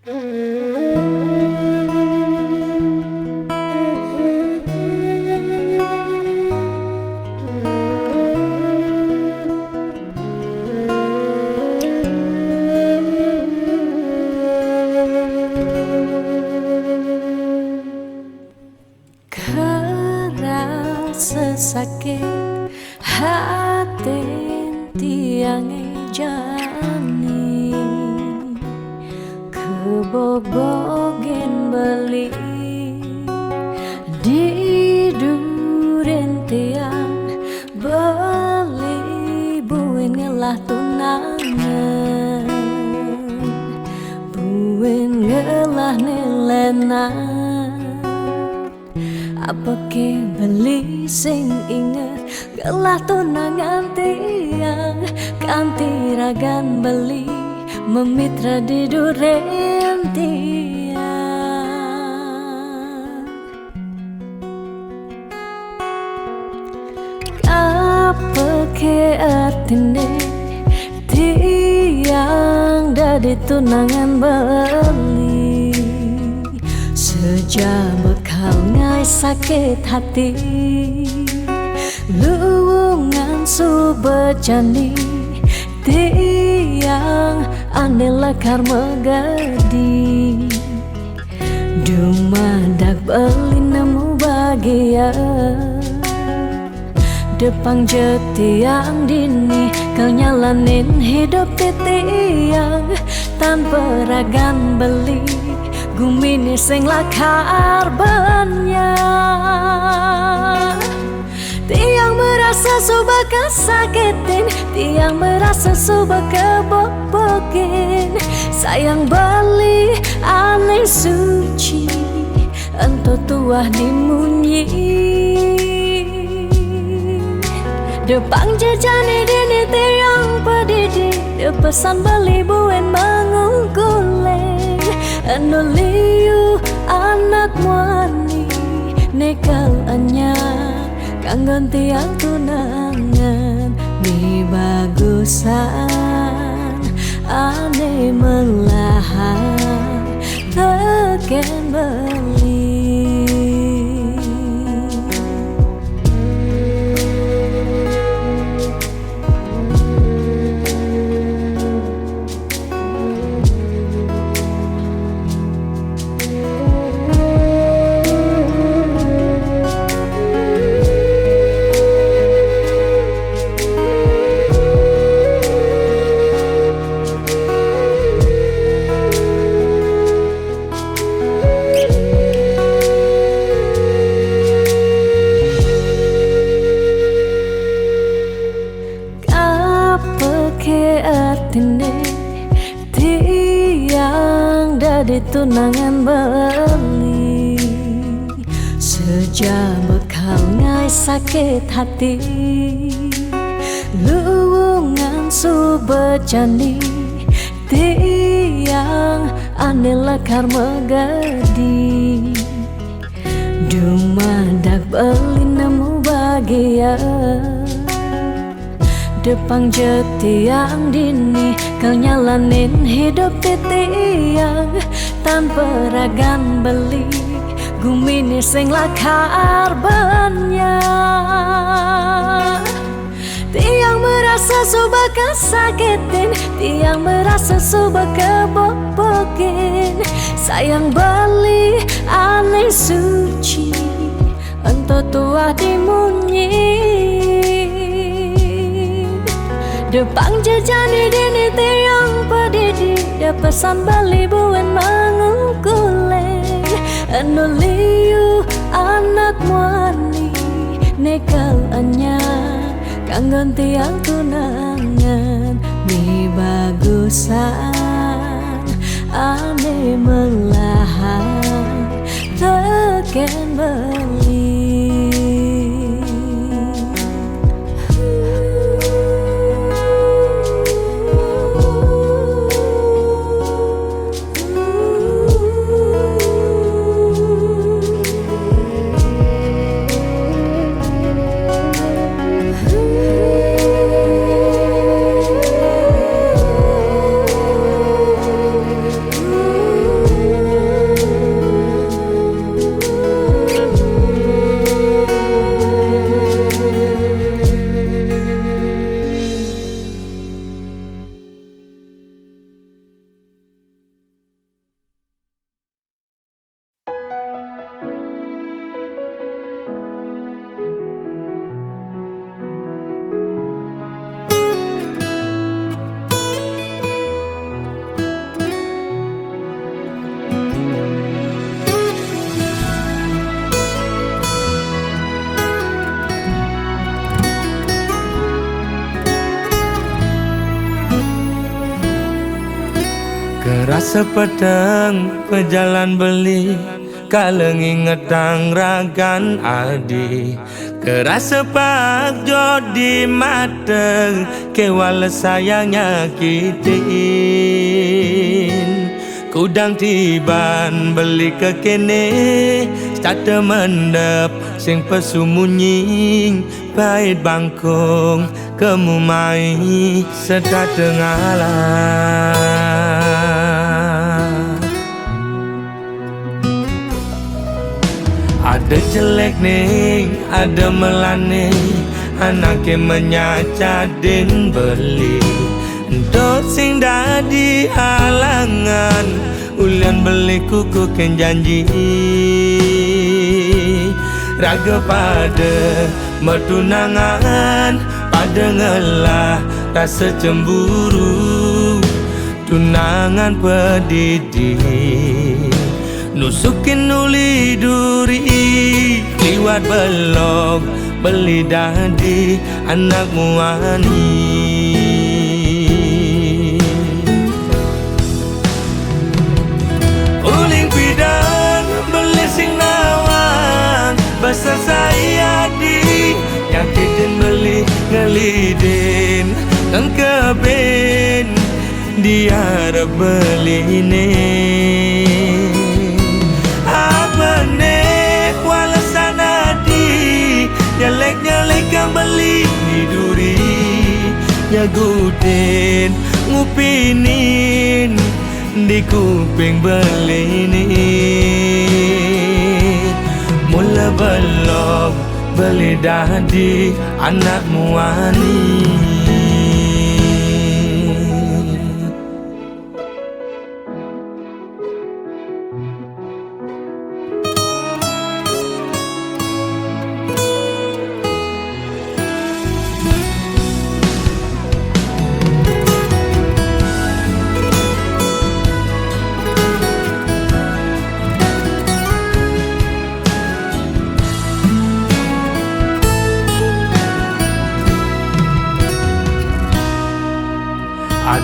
Kerasa sakit hati tiang jani kebobogen beli di duren tiang beli buin ngelah tunangan buin ngelah nilenan apa ke beli sing inget gelah tunangan tiang kanti ragan beli memitra di duren tiang apa ke artine tiang dari tunangan beli sejak bekal ngai sakit hati luwungan subejani tiang ane lekar megadi dumadak beli nemu bahagia depang jetiang dini kau nyalanin hidup tiang tanpa ragan beli gumini sing lakar banyak tiang merasa suba kesakitin tiang merasa suba kebobokin sayang beli aneh suci ento tuah dimunyi depang jejani dini tiang pedidi depesan beli buen mengungkuleng anu liu anak wani nekal anya kanggon tiang tunangan mi bagusan ane melahan teken beli tiang dari tunangan beli sejak bekal ngai sakit hati luwungan subejani tiang ane lekar megadi dumadak beli nemu bahagia depang jetiang dini kau nyalanin hidup tiang tanpa ragan beli gumini sing lakar banyak tiang merasa suba kesakitin tiang merasa suba kebobokin sayang beli aneh suci ento tuah dimunyi depang jejani dini tiang pedidi depesan beli buen mengungkuleng anu liu anak wani nekal anya kanggon tiang tunangan mi bagusan ane melahan teken beli Sepedang pejalan beli Kalengi ngetang ragan adi Keras sepak jodi mata Kewala sayangnya kitin Kudang tiban beli ke kene Starte mendep sing pesumunying Bait bangkong kemumai Sedat tengalah Ada jelek nih, ada melane Anaknya menyacadin beli Dot sing dadi halangan Ulian beli kuku ken janji Raga pada mertunangan Pada ngelah rasa cemburu Tunangan pedidi Nusukin uli duri Liwat belok Beli dadi anak muani Uling pidang beli sing nawang Besar saya di Nyakitin beli ngelidin Dan keben Dia beli ini Nyalek-nyalek yang beli di duri Nyagudin ngupinin Di kuping beli ini Mula belok beli dadi anak muani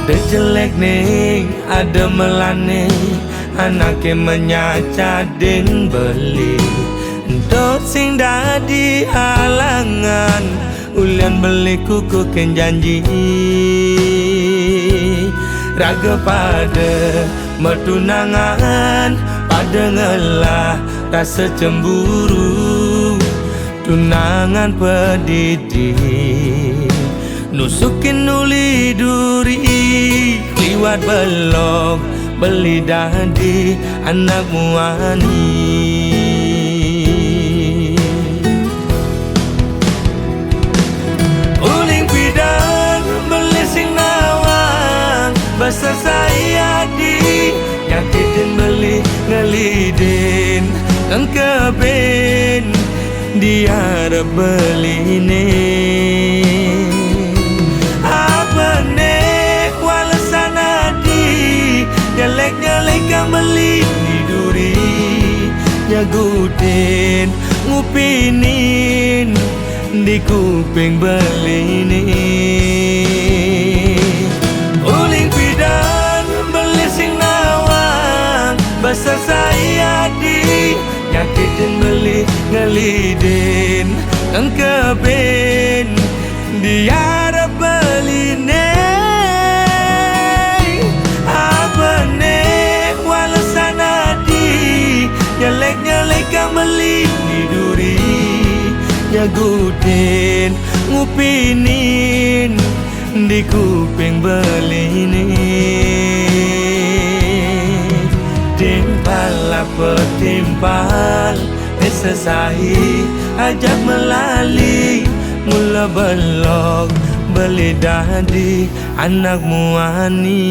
Ada jelek nih, ada melane Anaknya menyacadin beli Dot sing dadi halangan Ulian beli kuku ken janji Raga pada mertunangan Pada ngelah rasa cemburu Tunangan pedidi Nusukin uli duri Liwat belok Beli dadi anak muani Uling pidang beli sing nawang Besar saya di Nyakitin beli ngelidin Dan keben Dia beli ini Nyalek-nyalek yang beli di duri Nyagudin ngupinin Di kuping beli ini Uling pidang beli sing nawang Besar saya di Nyakitin beli ngelidin Dan keben Dia beli ini Nyalek-nyalek yang beli di duri Nyagudin ngupinin Di kuping beli ini Timpal apa timpal Sesahi ajak melali Mula belok beli dadi anak muani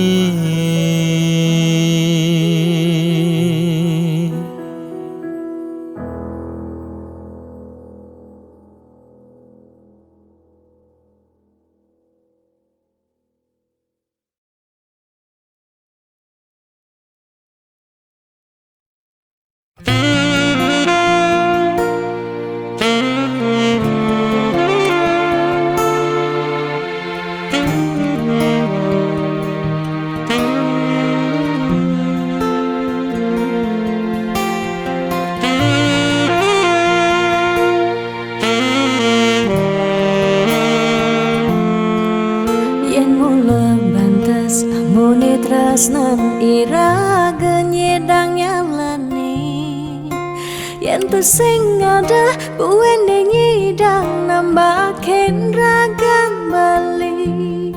tu sing ada buwene nyidang nambahin ragam bali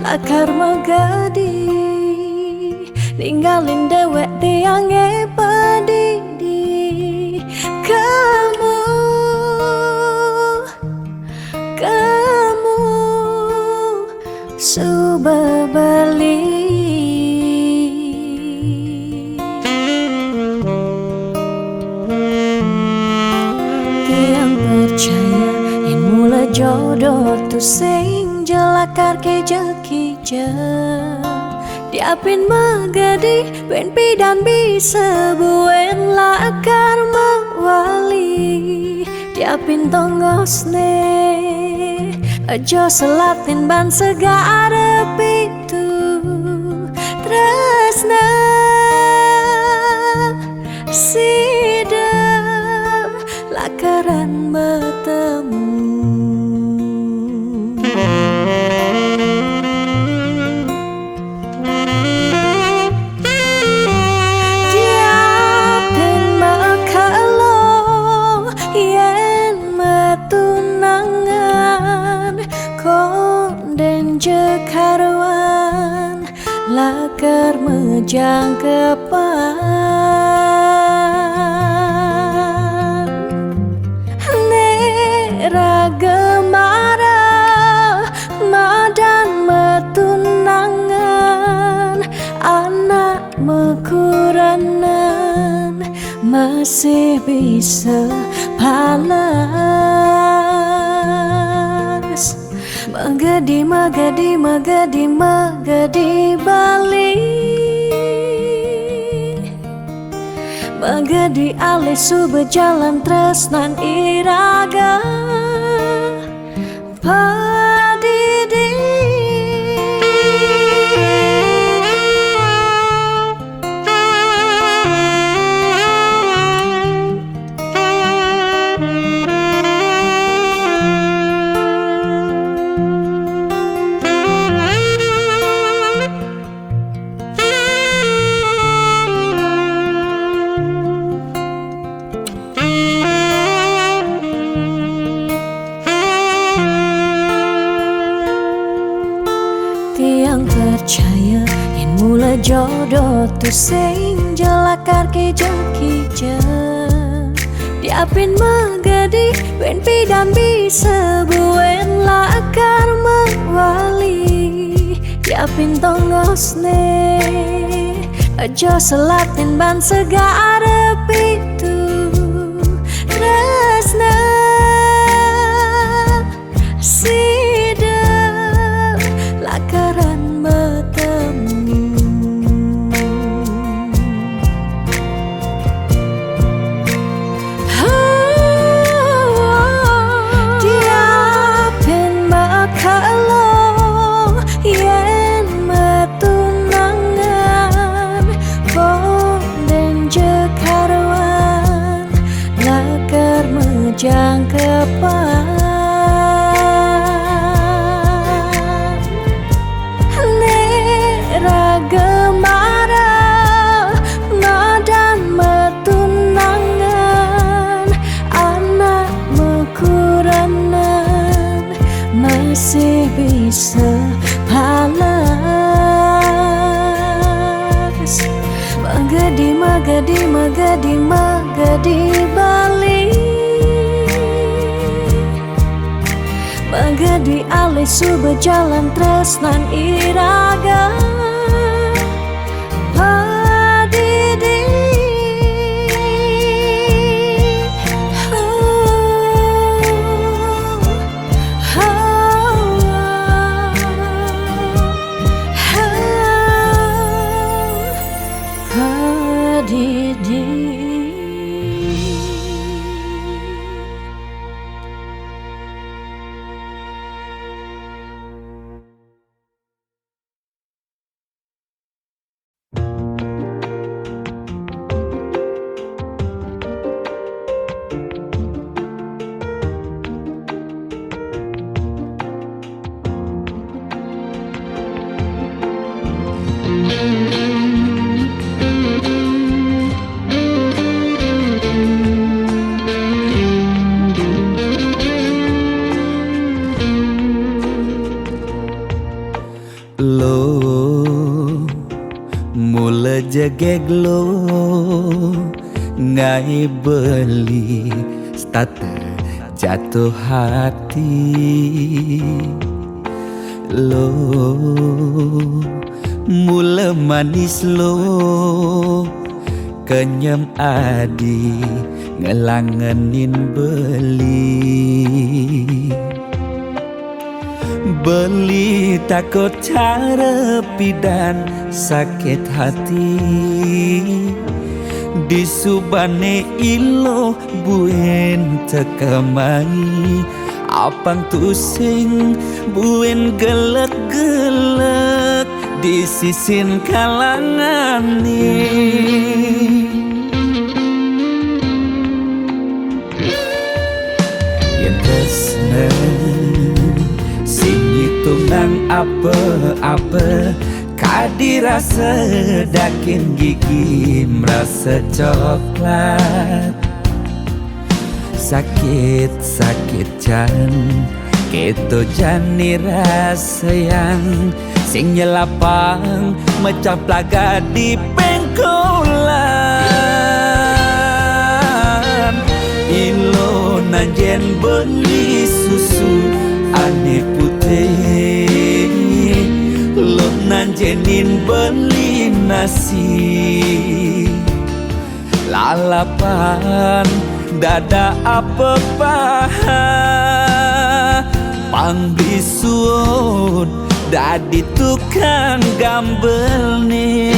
lakar magadi ninggalin dewek tiange padidi kamu suba bali tiang percaya yang mula jodoh tu sing jelakar ke jekija diapin magadi ben pidan bisa buen lakar mawali diapin tongosne aja selatin ban segara pitu tresna sida lakaran bertemu diapin makalo yen matunangan konden jekarwan lakar mejang kepan nera gemara madan metunangan anak mekuranan masih bisa palas magadi bali magadi alisu berjalan tresnan iraga padidi tiang percaya yang mula jodoh tu sing jelakar ke jekija diapin magadi ben pidan bisa buen lakar mawali diapin tongosne aja selatin ban segara pitu resna sida lakaran bertemu diapin makalo yen metunangan konden jekarwan lakar mejang kepan gemara madan metunangan anak mekuranan masih bisa palas magadi bali magadi alisu berjalan tresnan iraga degeglo ngai beli starter jatuh hati lo mula manis lo kenyam adi ngelangenin beli takut cara pidan sakit hati di subane ilo buen tekamai apang tusing buen gelek-gelek di sisin kalangan yang tresna sing hitungan apa-apa kadirasa dakin gigi merasa coklat sakit jan keto jani rasa yang sing nyelapang mecah plaga di pengkolan ilo nanjen beli susu ane putih lo nanjenin beli nasi lalapan dada apa paha pangbisuun dadi tukang gambel nih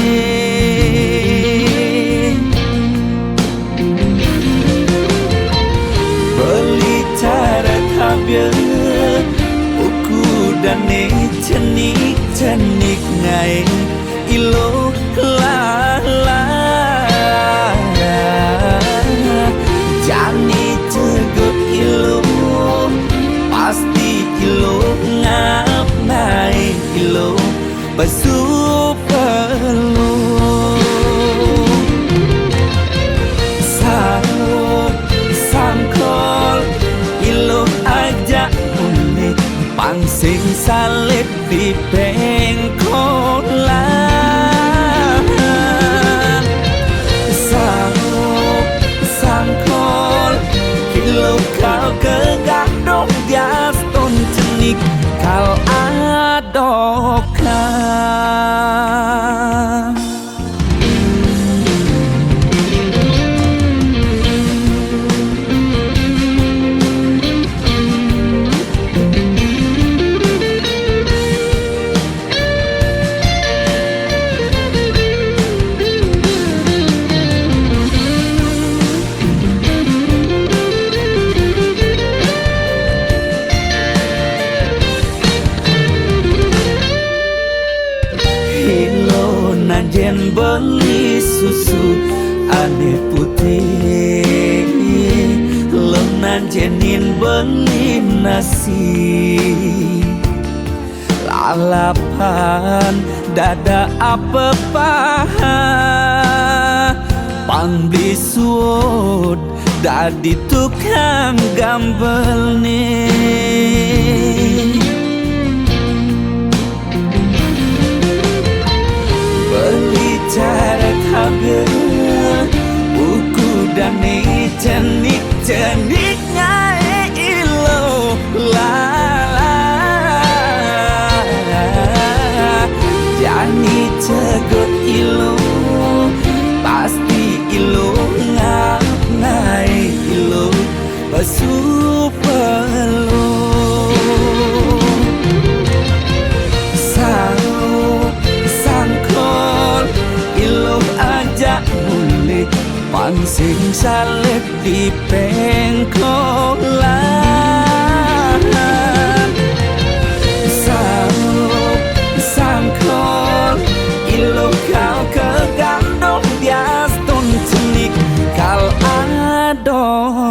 beli cara kabel uku dan cenik ngai ilo lala jani cegot ilo pasti ilo ngap naik ilo besu perlu sangkol ilo ajak mulai pangsing salib di pengkolan sangkol ilo kau kegadok jas ton cenik kal adokan nanjen beli susu ane putih lo nanjenin beli nasi lalapan dada apa paha pangbisuun dadi tukang gambel nih cara kabel buku dan cenik ngai ilo lala jani cegot ilo pasti ilo ngap ngai ilo besu perlu pangsing salib di pengkolan sangkol ilo kau kegandong dias ton cenik kal adokan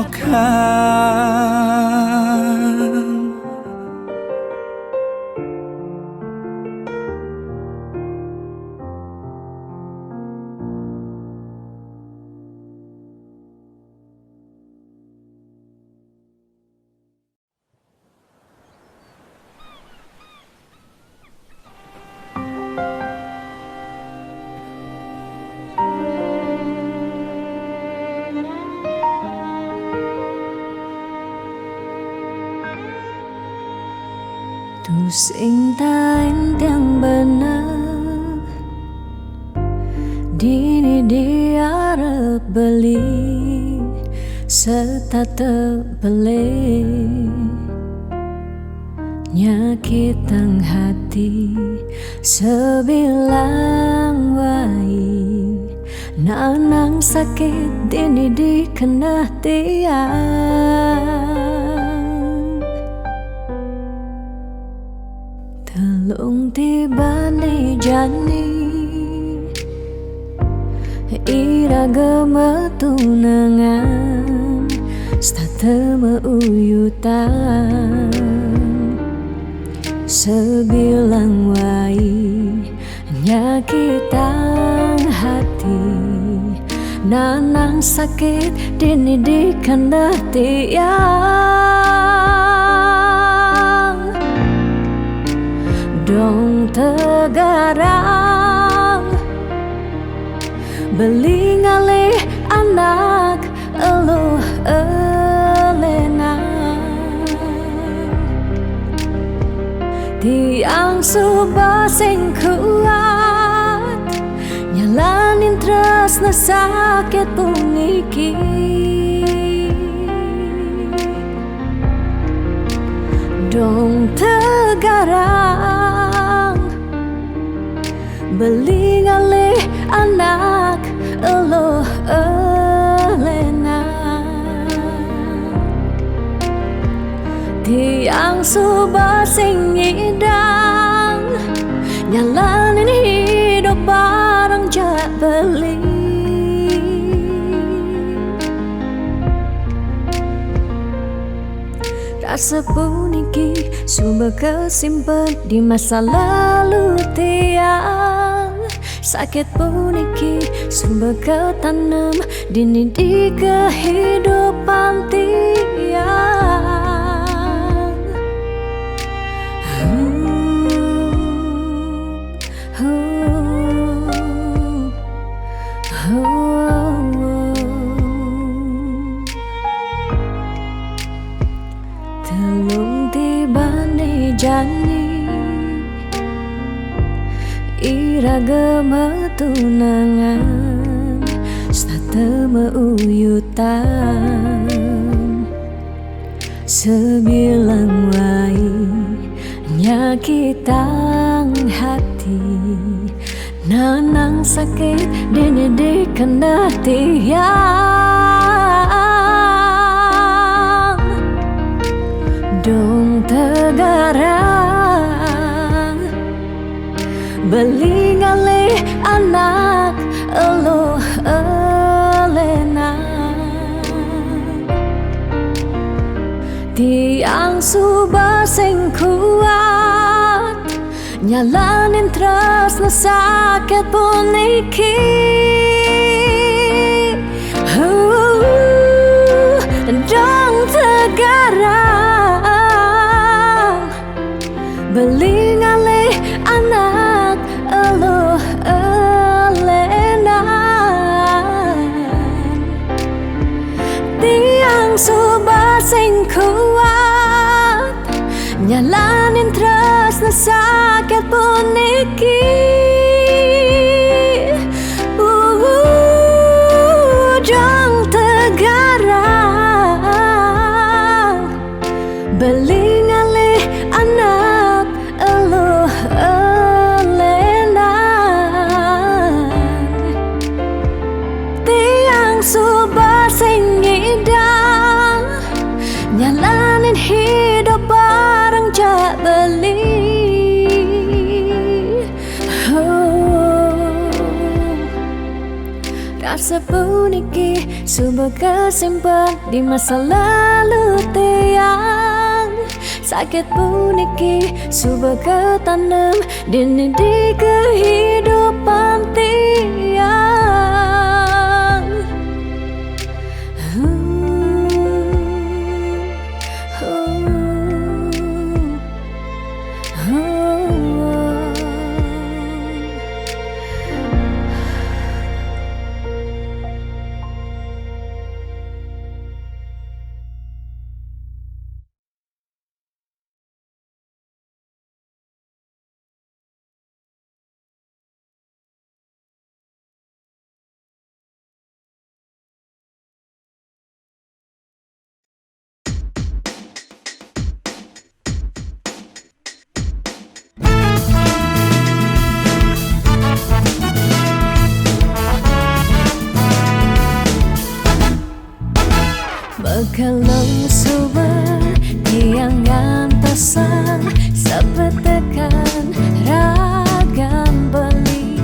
sing tain yang bener dini diarep beli serta terbeli nyakitan hati sebilang wai nanang sakit dini dikena tiang telung tiba nih jani ira gemetunangan stata meuyutan sebilang wai nyakitan hati nanang sakit dini dikena tiang dong tegarang beli ngalih anak eluh elena tiang subah sing kuat nyalanin tresna sakit puniki dong tegarang beli ngalih anak eluh elena tiang subah sing ngidang nyalanin hidup bareng jak beli rasa puniki sumber kesimpan di masa lalu tiang sakit puniki sumber ketanam dini di kehidupan tiang telung tiba nih jani ira gemetunangan stata meuyutan sebilang wai nyakitan hati nanang sakit dini dikena tiang dong tegarang beli ngalih anak eluh elena tiang subah sing kuat nyalanin tresna sakit puniki dong tegarang beli ngalih anak eluh elena tiang subah sing kuat nyalanin tresna sakit puniki dong tegarang beli ngalih anak eluh elena tiang subah sing ngidang nyalanin hidup bareng jak beli rasa puniki sumber kesimpan di masa lalu tiang sakit puniki sumber ketanam dini di kehidupan tiang Makelung suba tiang ngantosan sepetekan ragam beli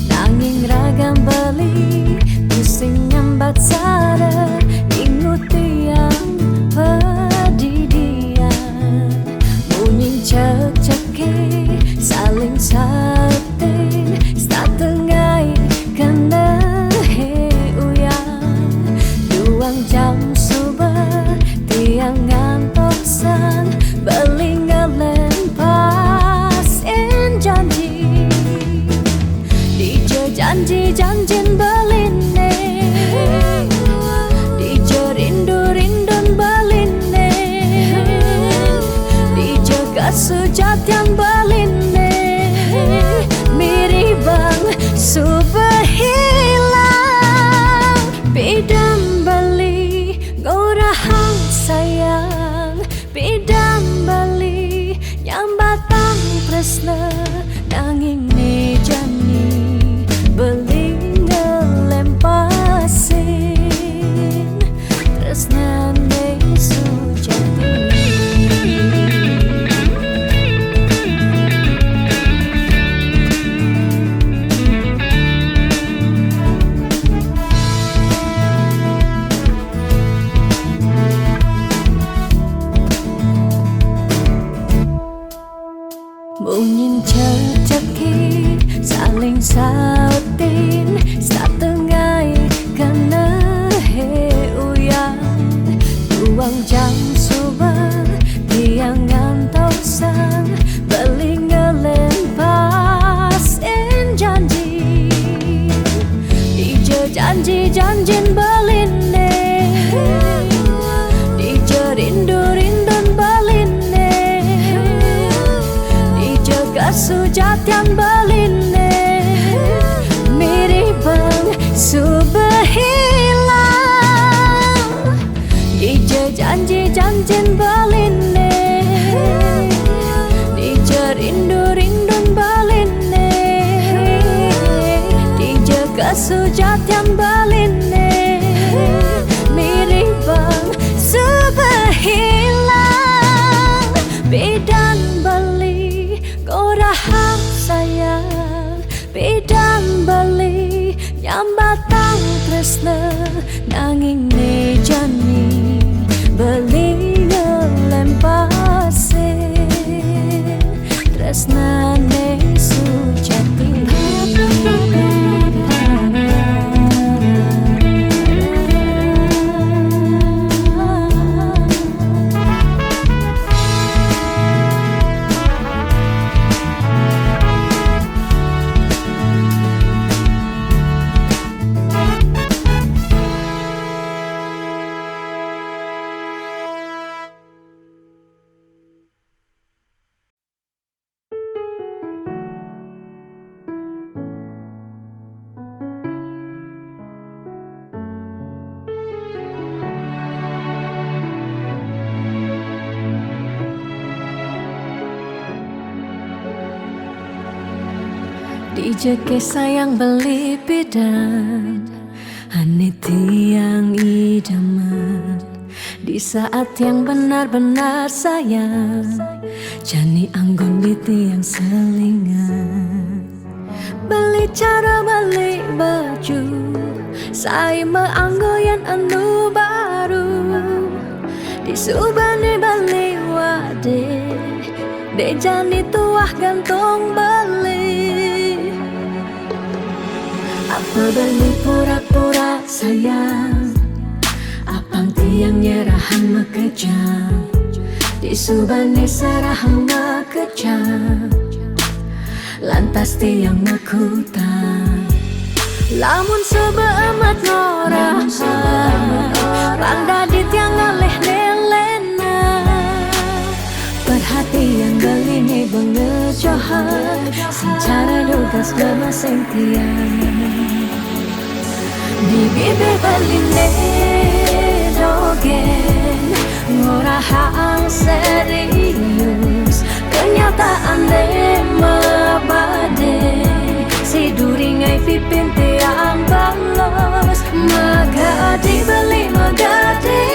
nanging ragam beli pusing nyambat sada ingut tiang pedidian munying cek-ceke saling satin setengai kena he uyang duang jam tiang ngantosan belingalan pasin janji Dijo janji-janjin beline Dijo rindu-rindun beline Dijo kasujat yang beline Miribang subah hilang Bidam beli gorahang sayang bidam bali nyambatang tresna nanging nejani beli ngelempasin tresna ne sujati Bunyin cek-ceki saling sautin setengai kena he uyang Ruang jam subah tiang ngantosan belingalan pasin janji Dijo janji-janjin beline Dijo rindu-rindun beline Sujat yang beline miripang subah hilang Dijo janji-janjin beline Dijo rindu-rindun beline Dijo sujat yang beline miripang subah hilang Bidan beli gorahang sayang bidam beli nyambatang tresna nanging nejani beli ngelempasin tresna ne sujati Dijeke sayang beli bidan Ane tiang idaman Di saat yang benar-benar sayang Jani anggon di tiang selingan Beli cara beli baju Saya meanggoyan anu baru Di subane beli wade De jani tuah gantung beli Apa beli pura-pura sayang Apang tiang nyerahan mekejam Di subane serahan mekejam Lantas tiang mekutang Lamun sebeemat ngorahan Rangda di tiang ngalih nelena Perhatian beli nih bengejohan Secara dugas memasing tiang Di bibir beli dogen Ngorahang serius Kenyataan deh mabade Si duringai pipin tiang balos Magadi beli magadi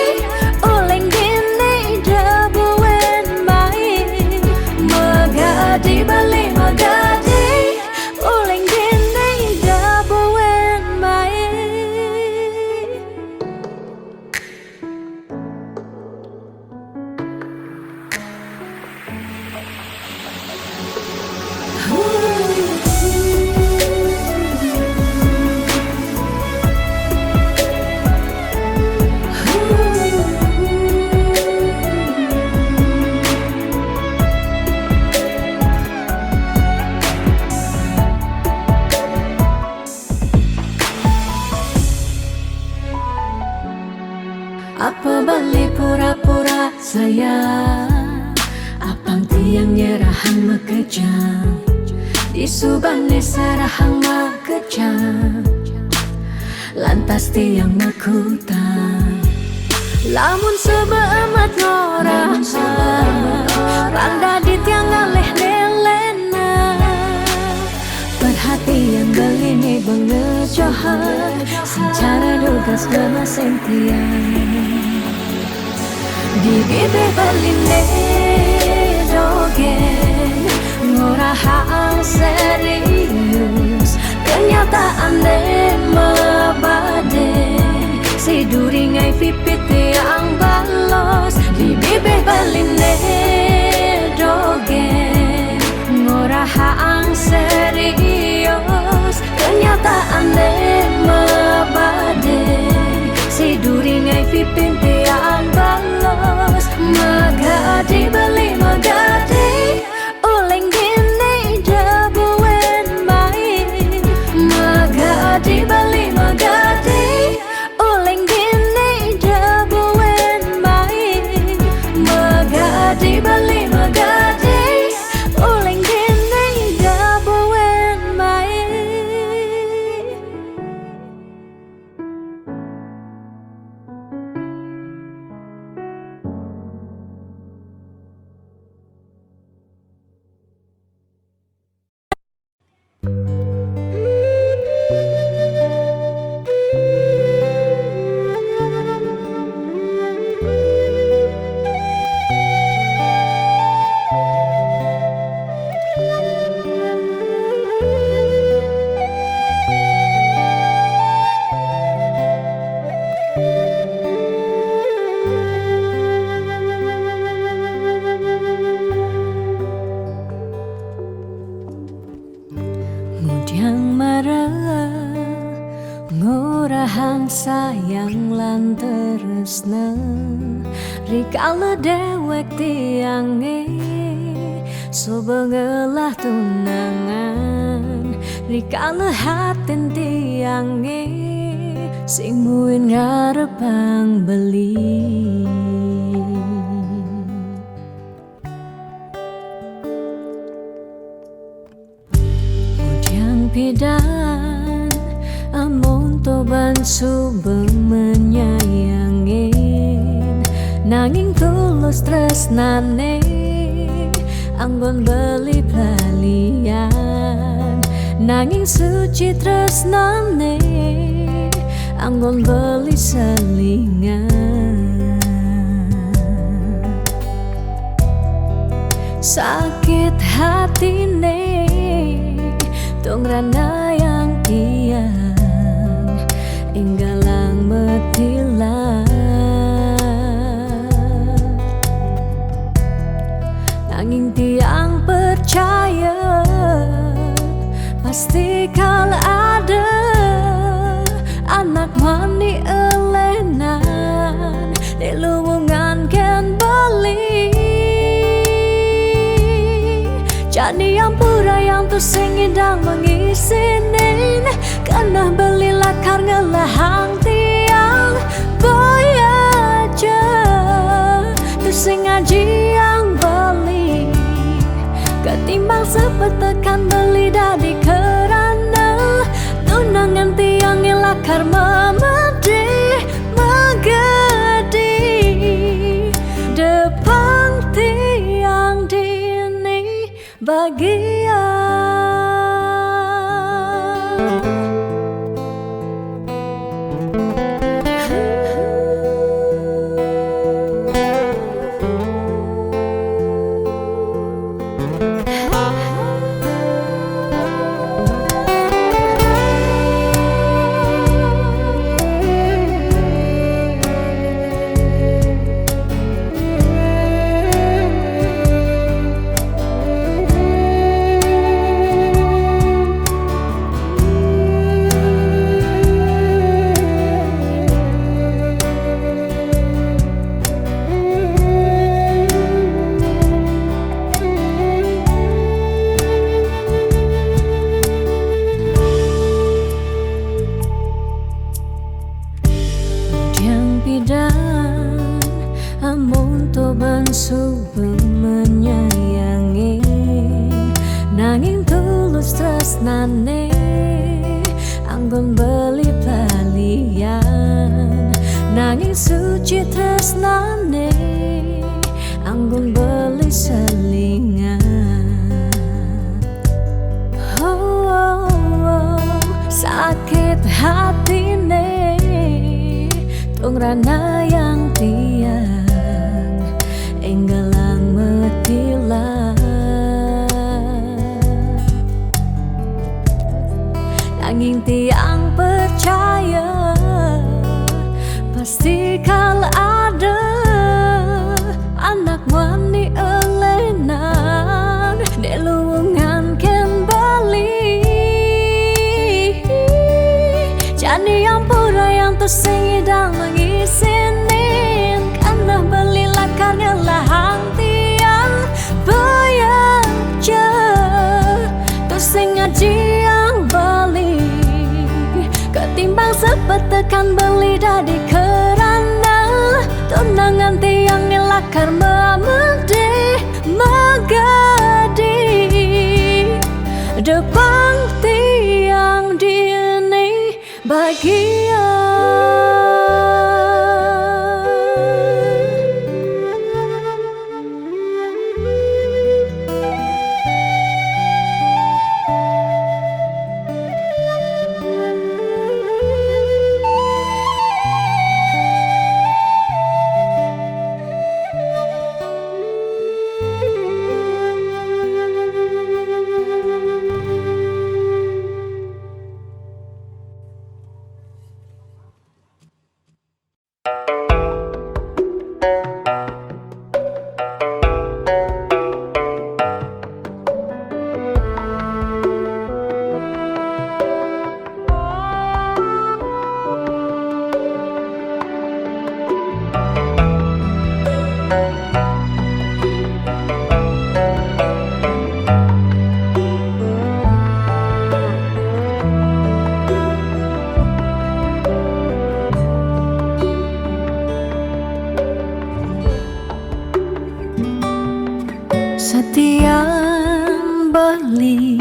Apa beli pura-pura sayang, apang tiang nyerahan mekejang, di subane sarahang makejang, lantas tiang mekutang. Lamun sebeamat ngorah, randa di tiang ngaleh nelena, perhatian begini bengejohan, secara dugas gemaseng tiang. Di bibir beline dogen, ngorahang serius, kenyataan mabade, si duringai pipit yang balos. Di bibir beline dogen, ngorahang serius, kenyataan mabade, si duringai pipit yang balos. Magadi beli magadi, uling gini jabuen main. Magadi beli magadi, uling gini jabuen main. Magadi beli magadi, uling gini jabuen main. Mudyang marah, ngorahang sayang lan tresna, rikala dewek tiange, so bengelah tunangan, rikala hatin tiange, sing muin ngarepang beli. Pidan amon toban sube menyayangin, nanging tulus tresnane anggon beli pelalian, nanging suci tresnane anggon beli selingan. Sakit hatine tong rana yang tiang inggalang metilan, nanging tiang percaya pasti kal ada anak mani elenan di luwungan ken bali. Jadi yang pura yang tu sing indang mengisinin, karena beli lakar ngelahang tiang boy aja, tu sing ngaji yang beli, ketimbang sepetekan beli dari kerana tunangan tiang lakar memedi magadi depan tiang dini bagian. Yang bidang nanging suci tresnane anggun beli selingan. Sakit hatine tung rana yang tiang enggalang metilah. Nanging tiang percaya pasti kal ada anak wani elenan delungan ken bali. Jani yang pura yang tersing idang mengisinin karena beli lakar ngelahang tiang bayar je tersing ngaji yang bali ketimbang sepetekan beli dadi kerana tunangan tiang ngelakar memede magadi depan tiang dini bahagia. Setiap beli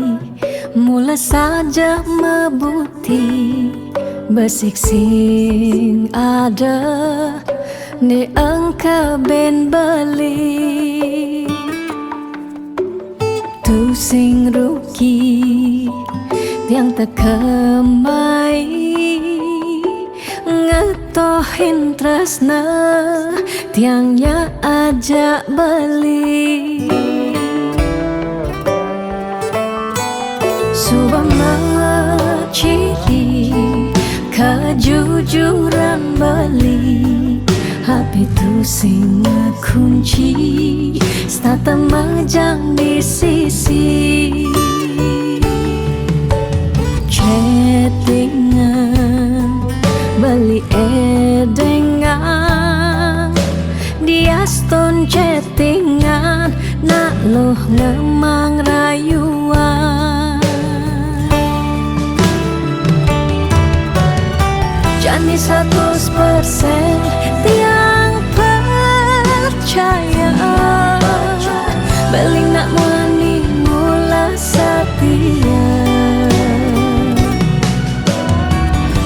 mula saja mebuti besik sing ada ni angka ben beli tu sing rugi yang tak kemai ngetohin tresna tiangnya ajak beli. Subang ciri kejujuran beli hati tu sing kunci stata majang di sisi chattingan beli edengan dia stone chattingan nak loh ngemang rayuan. Jani 100% tiang percaya beling nak wani mula setia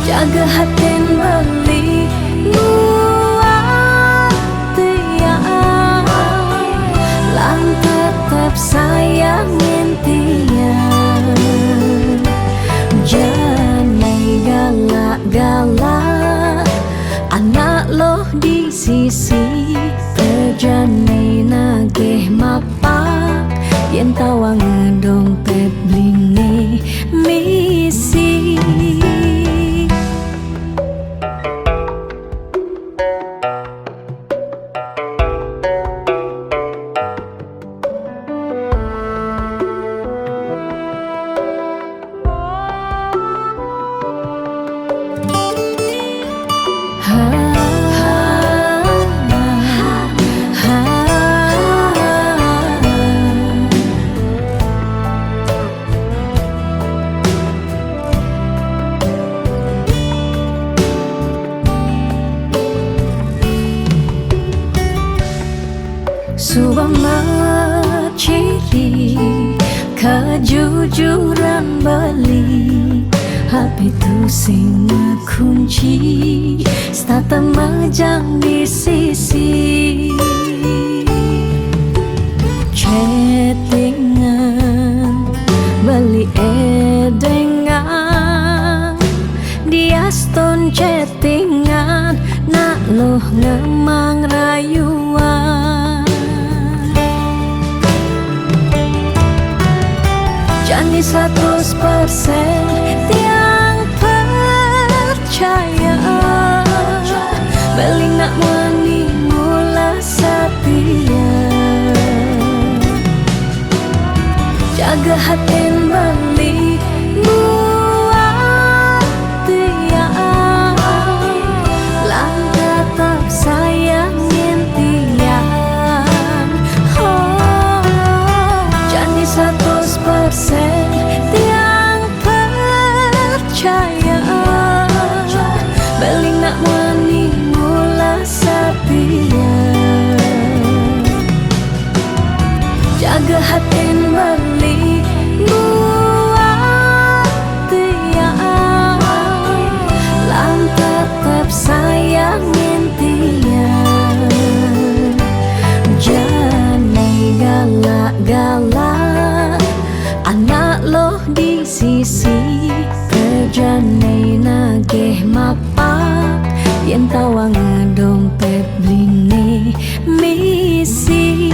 jaga hatin beli muat tiang lan tetap sayangin tiang jangan galak-galak anak loh di sisi terjani nageh mapak yen tawang dompet blingi misi. Subang ciri kejujuran beli hati tu sing kunci stata jang di sisi chattingan beli edengan dia stone chattingan nak loh ngemang rayuan janji 100% tiang percaya beli nak mani mula setia jaga hatin beli buat tiang lang tetap sayangin tiang janji 100% tiang percaya beli nak mani mula setia jaga hatin beli buat tiang lang tetap sayangin tiang jangan galak-galak anak loh di sisi kerjane nageh mapak yen tawang dompet blinge misi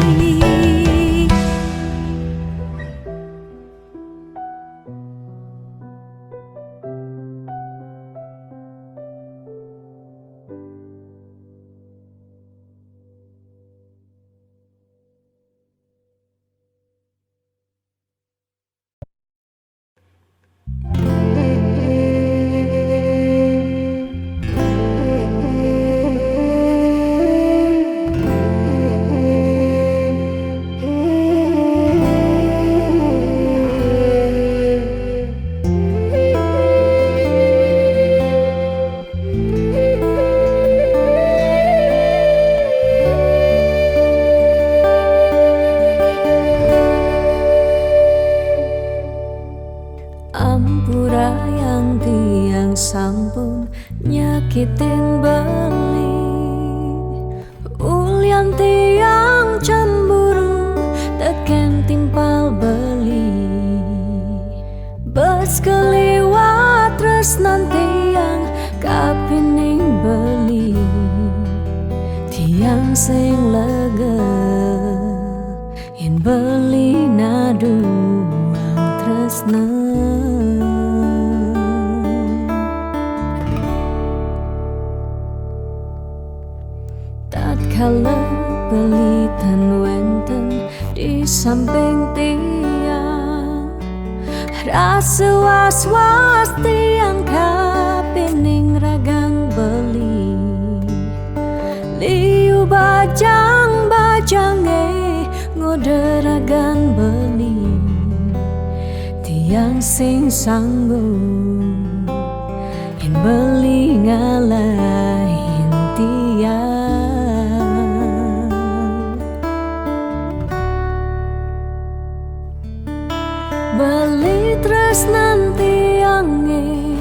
ampura yang tiang sampun nyakitin beli ulian tiang cemburu teken timpal beli bes keliwat tresnan tiang kapining beli tiang sing lega yen beli naduang tresna tatkala beli tan wenten di samping tiang rasa was-was tiang kapining ragang beli liu bajang-bajange ngoderagan beli tiang sing sanggup yen beli ngalahin tiang beli tresnan tiange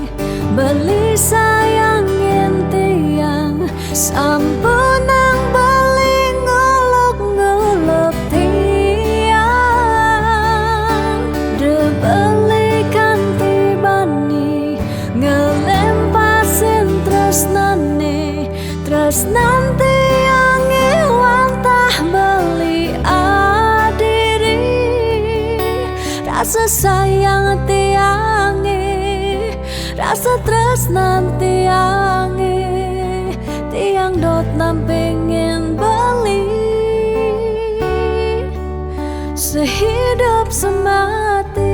beli sayangin tiang sampun nang beli ngolok-ngolok tiang de beli kanti bani ngelempasin tresnane tresnan tiange wantah beli adiri rasa sayang tiange rasa tresnan tiange tiang dot nampingin beli sehidup semati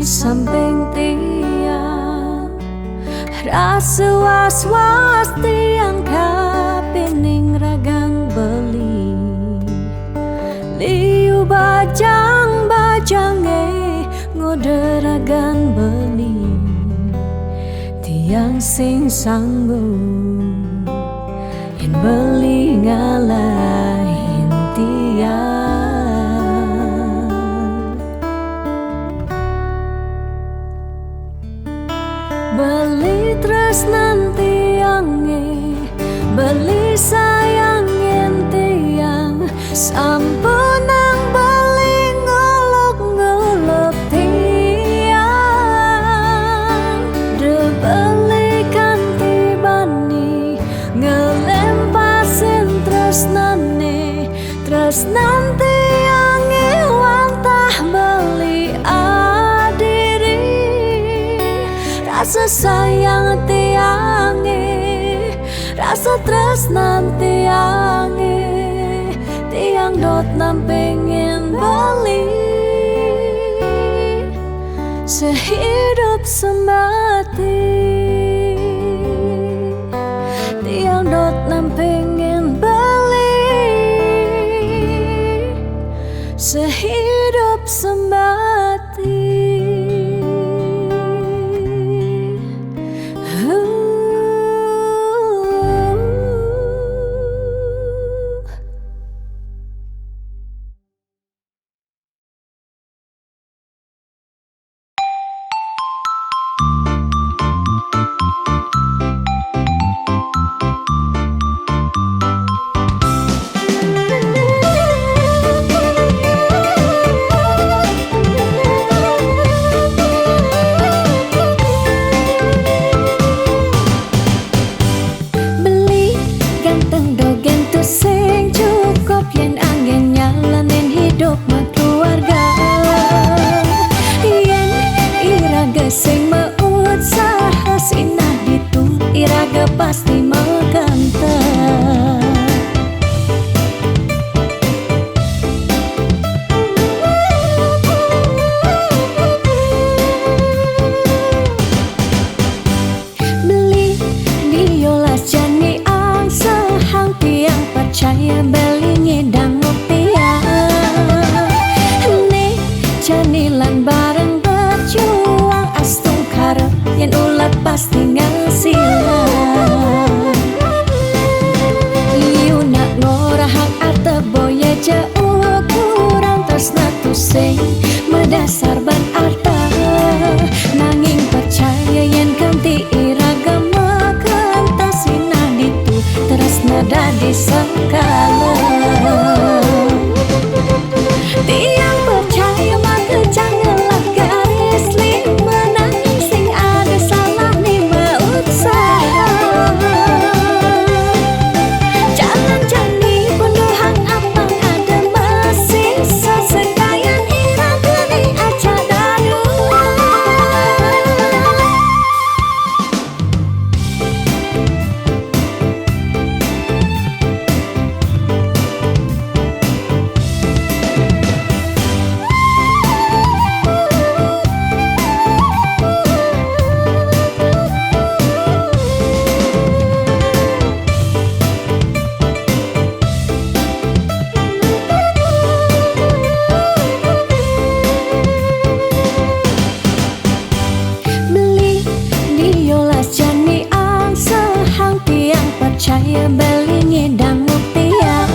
samping tiang, rasa was-was tiang kapining ragang beli, liu bajang-bajange ngoderagan beli, tiang sing sanggup yen beli ngalahin tiang. Beli tresnan tiange, beli sayangin tiang, sampunang beli ngolok-ngolok tiang. De beli kanti bani, ngelempasin tresnane, tresnan tiange wantah beli adiri. Rasa sayang tiange, rasa tresnan tiange, tiang dot nam pengen bali, sehidup semati. Tiang dot nam pengen bali, sehidup semati. Iraga pasti mengkanta. Beli diolas jani ang sahang tiang percaya beli ngedang piang. Nih janilan bareng berjuang astung karep yen ulat pasti ngasilan. Iu nak ngorahang arte boya jauh kurang tresna tusing medasar ban arta, nanging percaya yen kanti iragama kantasina ditu tresna dadi sekala. Tiang percaya maka janganlah garis lima nanging sing ada salah ni usaha. Jangan jani punduhang apang ada masih sesekayan iraga ni aja dadu. Percaya beli ngedang piang.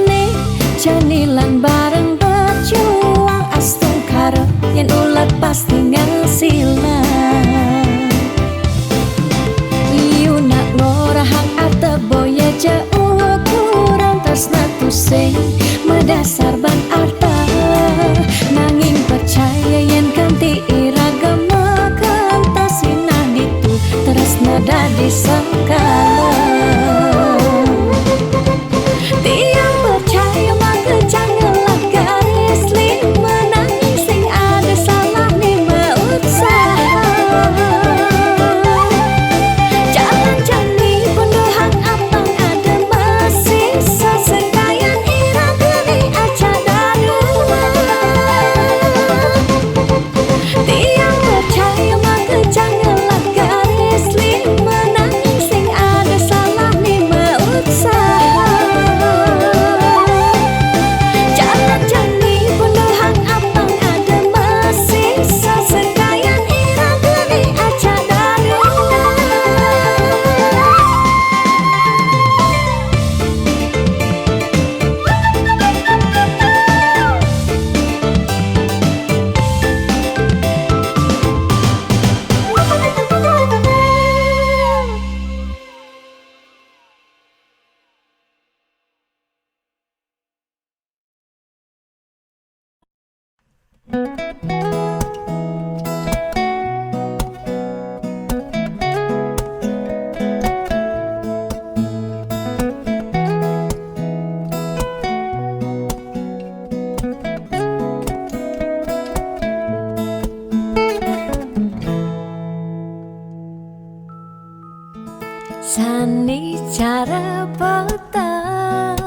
Nih janilan bareng berjuang astung karep yen ulat pasti ngasilan. Iu nak ngorahang arte boya jauh kurang tresna tusing medasar ban arta, nanging percaya yen kanti iragama kantasina ditu tresna dadi sekala. Tiang percaya maka janganlah garis lima nanging sing ada salah ni usaha. Jangan jani punduhang apang ada masih sesekayan iraga ni aja Sani cara petang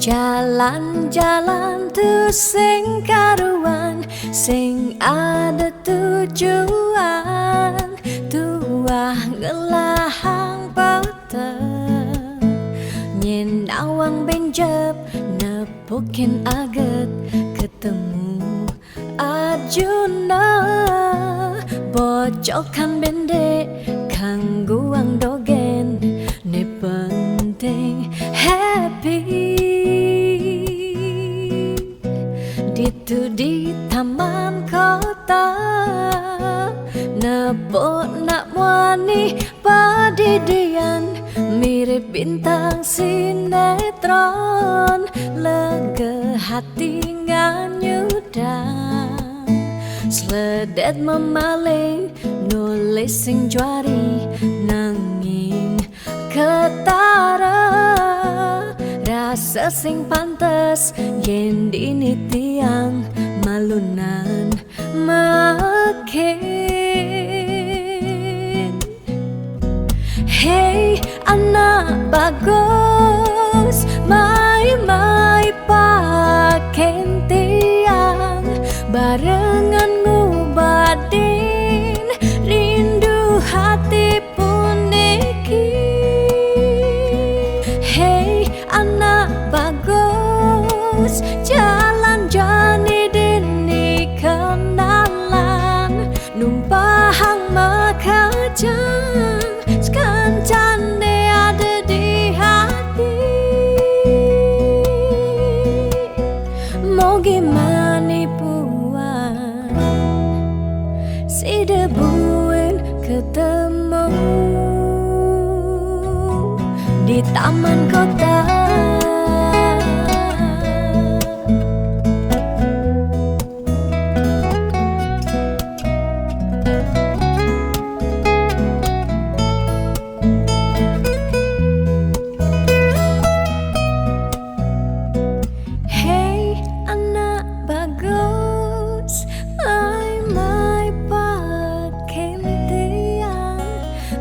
jalan-jalan tu sing karuan, sing ada tujuan, tuah ngelahang petang nyen awang benjep nepukin aget ketemu Arjuna bocokan bendek kangguang dogen ne penting happy ditu di taman kota nebok nak wani padidian mirip bintang sinetron lega hati nganyudan sledet memaling nulis sing juari nanging ketara rasa sing pantes yen dini tiang malunan makin. Hey anak bagus mai paken tiang barengan ngubadin rindu hati puniki. Hey anak bagus jalan jani dini kenalan numpahang makajang sekancan ada di hati. Mau gimana puan si debuin ketemu di taman kota. Hey anak bagus mai paken tiang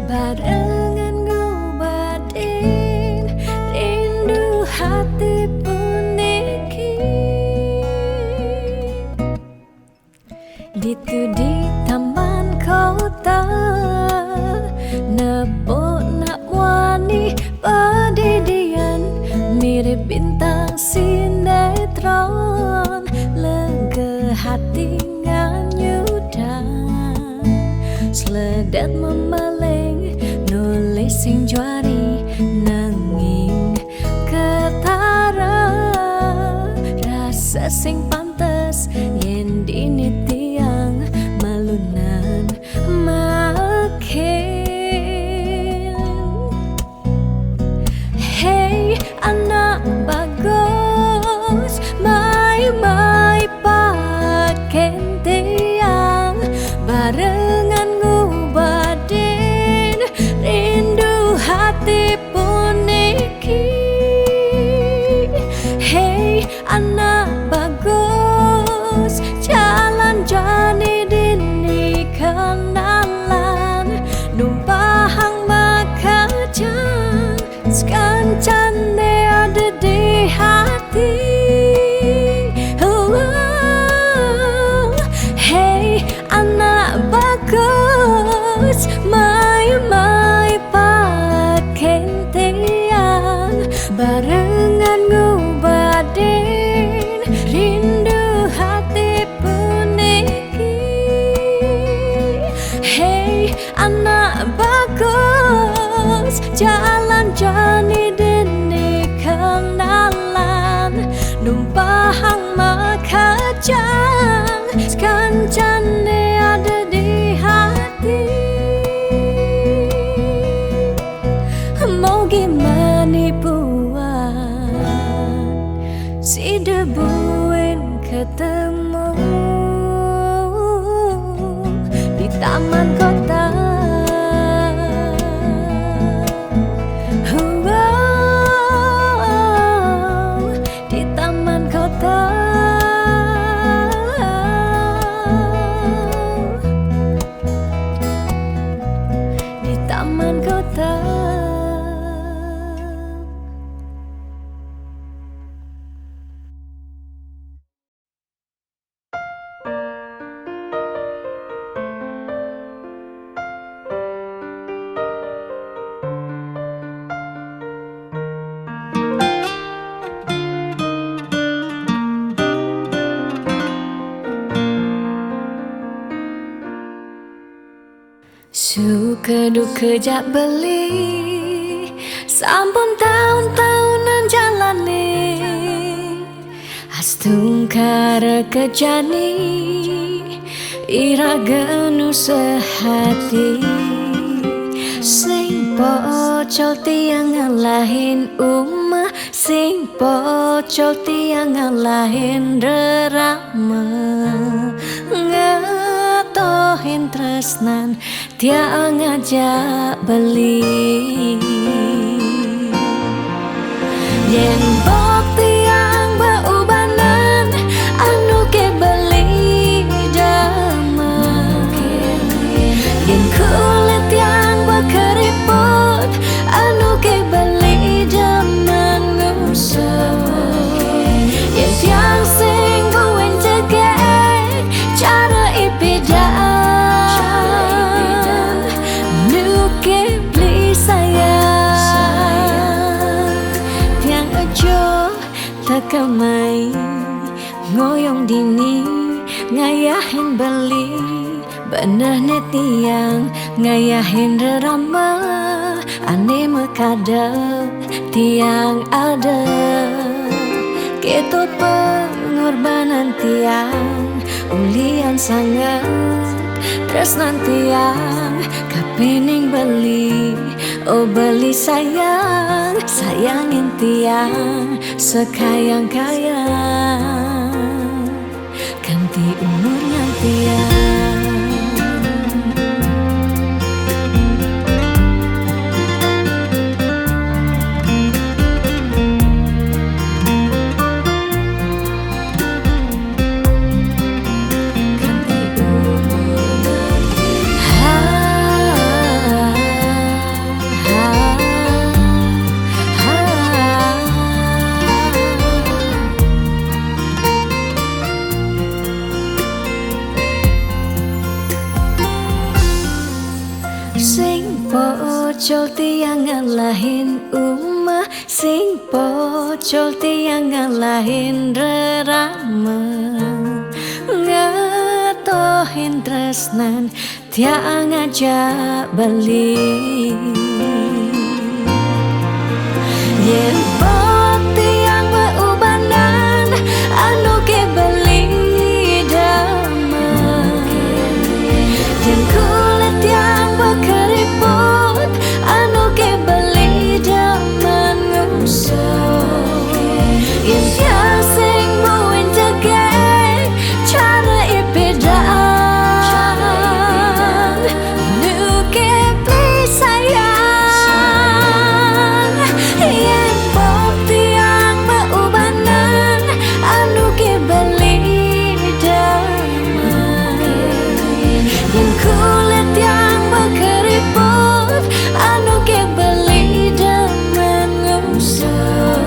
barengan ngobadin rindu hati puniki. Ditu di taman kota nebok nak wani padidian mirip bintang sinetron lega hati nganyudan sledet memaling nulis sing juari nanging ketara rasa sing pantes yen dini tiang malunan makin. Hey anak bagus mai paken tiang barengan ngubadin rindu hati puniki. Hey anak bagus jalan jani dini kenalan numpahang makajang sekancan ada di hati. Hey anak bagus mai paken tiang barengan ngubadin rindu hati puniki. Hey anak bagus jalan jani dini kenalan numpahang makajang sekancan ada di hati. Mau gimana puan si debuin ketemu Suka duka jak beli, sampun tahun-tahunan jalani, astungkara kejani, iraganu sehati. Sing pocol tiang ngalahin umah, sing pocol tiang ngalahin rerama, ngatohin tresnan tiang ngajak beli. Yen bok tiang beubanan anu ke beli dama, yen kulit tiang berkeriput anu ke beli dama ngusap, yen tiang sing buin jegek cara ipidan nu ke beli sayang. Tiang ajo takamai ngoyong dini ngayahin beli, bener net tiang ngayahin rerama, ane mekadep tiang ada. Ketut pengorbanan tiang ulian sangat, tresnan tiang kapening beli. Oh beli sayang, sayangin tiang sekayang-kayang, ganti umurnya tiang. Sing pocol tiang ngalahin umah, sing pocol tiang ngalahin rerama, ngatohin tresnan tiang ngajak beli. Yen bok tiang beubanan anu ke beli dama, yen kulit tiang berkeriput anu ke beli dama ngusap, yen tiang sing buin jegek cara ipidan nu ke beli sayang. Yen bok tiang beubanan anu ke beli dama, yen kulit tiang berkeriput anu ke beli dama ngusap,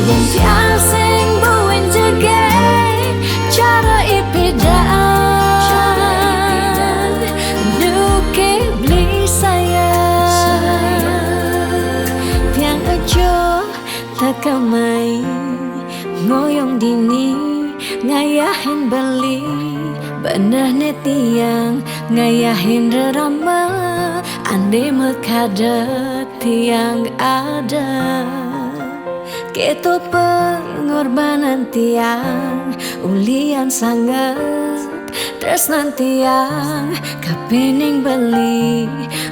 yen tiang sing buin jegek cara ipidan nu ke beli sayang. Tiang ajo takamai ngoyong dini ngayahin beli, bener net tiang ngayahin rerama, ande mekadep tiang ada. Ketut pengorbanan tiang ulian sangat, tresnan tiang kapening beli.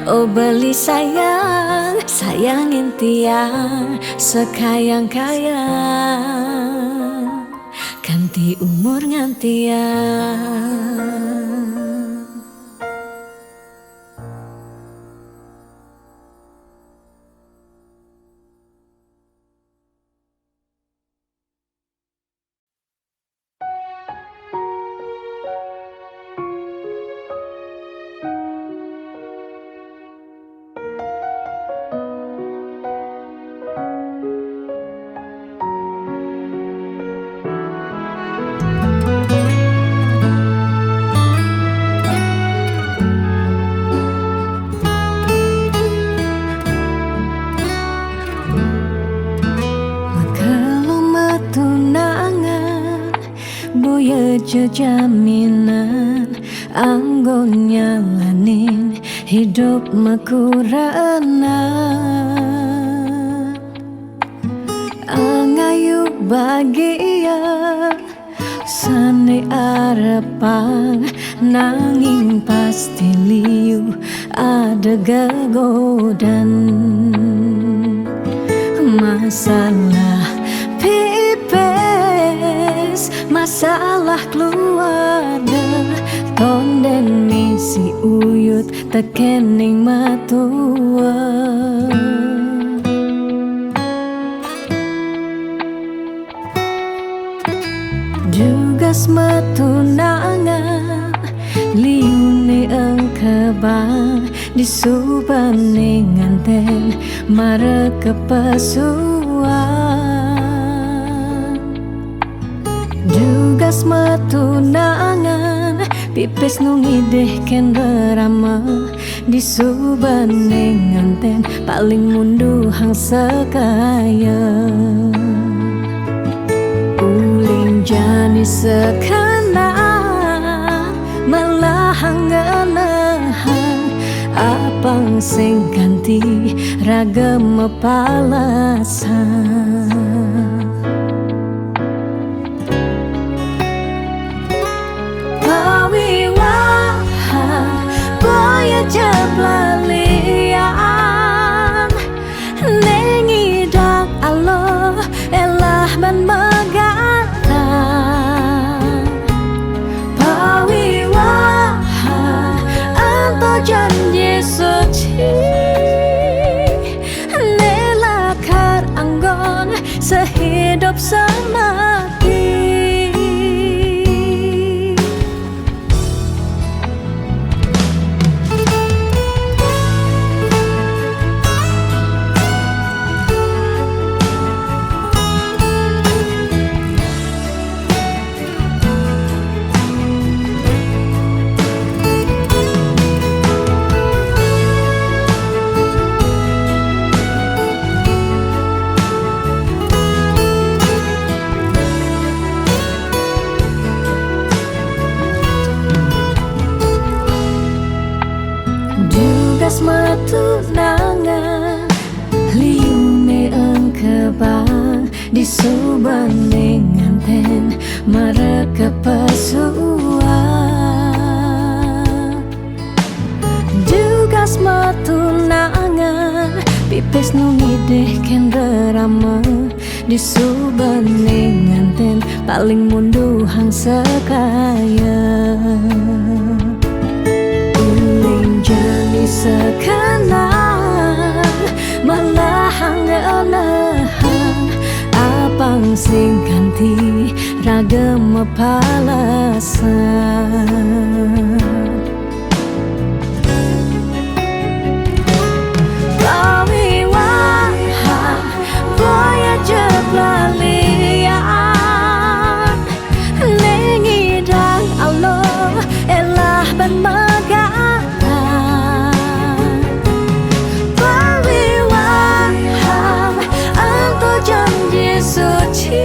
Oh beli sayang, sayangin tiang sekayang-kayang, ganti umur ngantiang. jaminan anggo nyalanin hidup makurana angayu bahagia sane arepang nanging pasti liu ada gegodan masalah pipes masalah keluarga tonden misi uyut tekening matua Dugas matunangan liune engkebang disubane nganten mare kepasuan Dugas matunangan pipes nungideh ken berama disubane nganten paling mundu hang sekaya Jani sekana melahang ngenahan apang sing ganti ragam palasan pawiwahan boya jablalian nengidang Allah elah ban janji suci nelakar anggon sehidup semati matunangan liune engkebang disubane nganten mare kepasuan Dugas matunangan pipes nungideh ken berama disubane nganten paling mundu hang sekaya Jani sekarang melahang ngenahan apang sing ganti ragam palasan pawiwahan boya jablalian nengidang Allah elah ban janji suci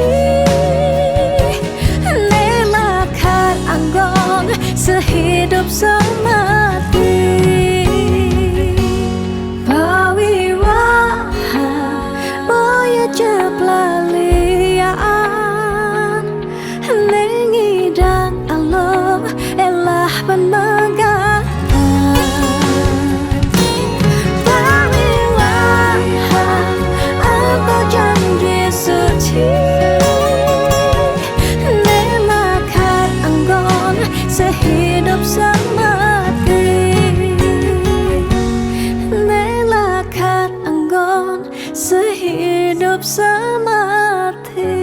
nelakar anggon sehidup semati pawiwahan boya jablalian nengidang Allah elah ban nelakar anggon sehidup semati nelakar anggon sehidup semati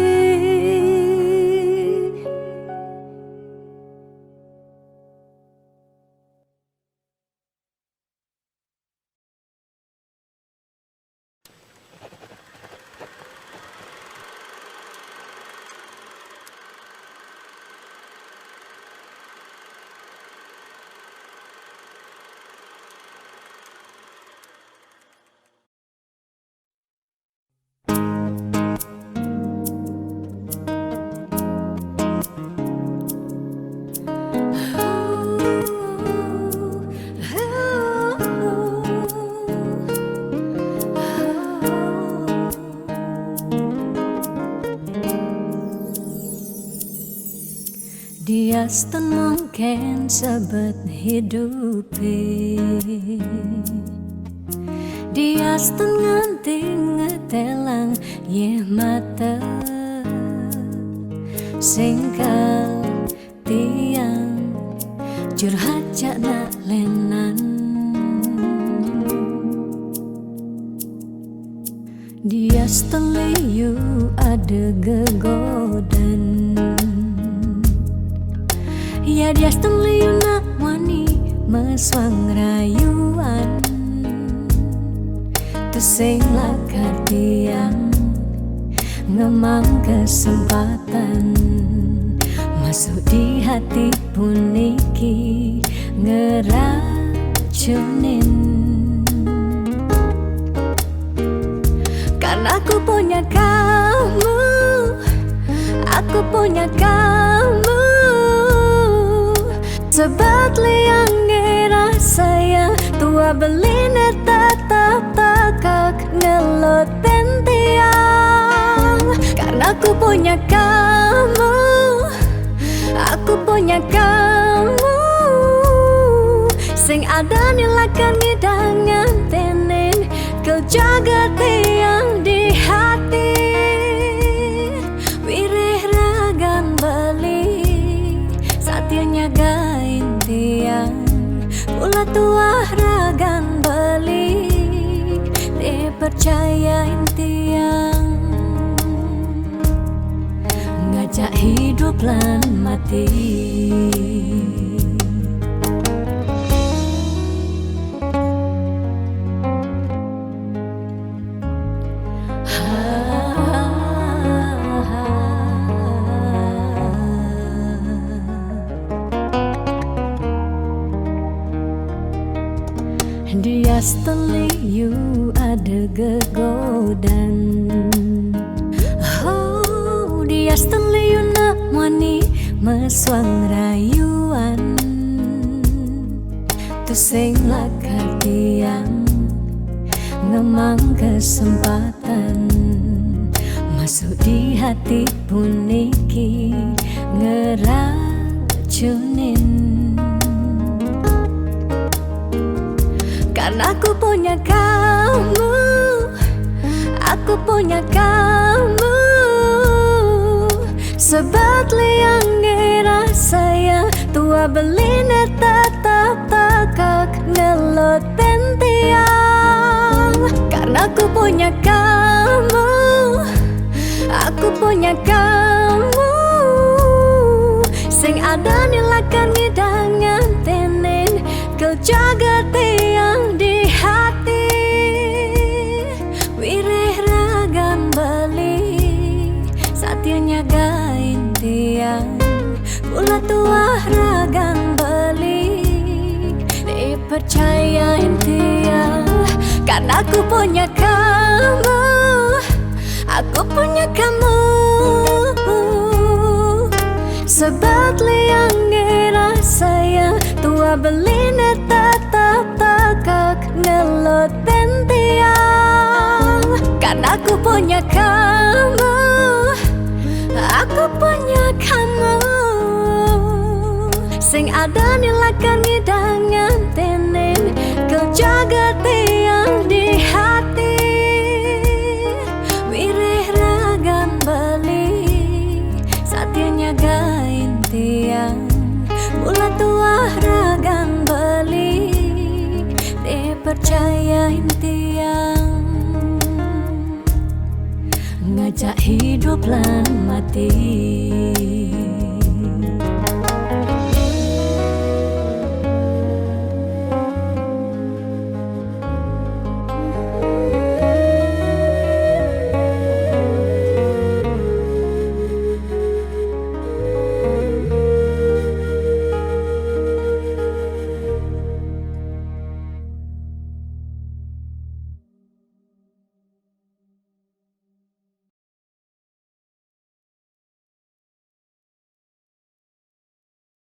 Diaston mungkin sebet hidupi, Diaston nganti ngetelang ye mata singkal tiang curhat jak nak lenan. Diaston liu ada gegodan, ya Diaston liu nak wani meswang rayuan, tesing lakar tiang ngemang kesempatan masuk di hati puniki ngeracunin. Karena aku punya kamu, aku punya kamu, sebab liang ngerasa yang tua beline tetap takak ngeloten tiang. Karena aku punya kamu, aku punya kamu, sing ada nilakan ngidangan tenen kau jaga tiang di hati. Wirih ragan beli satianya gain tiang, pula tua ragan beli dipercayain tiang, ngajak hidup lan mati. Diaston liu ada gegodan, oh Diaston liu nak wani meswang rayuan, tusing lakar tiang ngemang kesempatan masuk di hati puniki ngeracunin. Karena aku punya kamu, aku punya kamu, sebab liang ngerasa yang tua beline tetap takak ngeloten tiang. Karena aku punya kamu, aku punya kamu, sing ada nilakan ngidangan tenen kau jaga tiang di hati. Wirih ragan beli satianya gain tiang, pula tua ragan beli dipercayain tiang. Karena aku punya kamu, aku punya kamu, sebab liang ngerasa yang tua beline tetap takak ngeloten tiang. Karena aku punya kamu, aku punya kamu, sing ada nilakan ngidangan tenen kau jaga tiang di hati. Wirih ragan beli satianya gain tiang, pula tua ragan beli dipercayain tiang, ngajak hidup lan mati.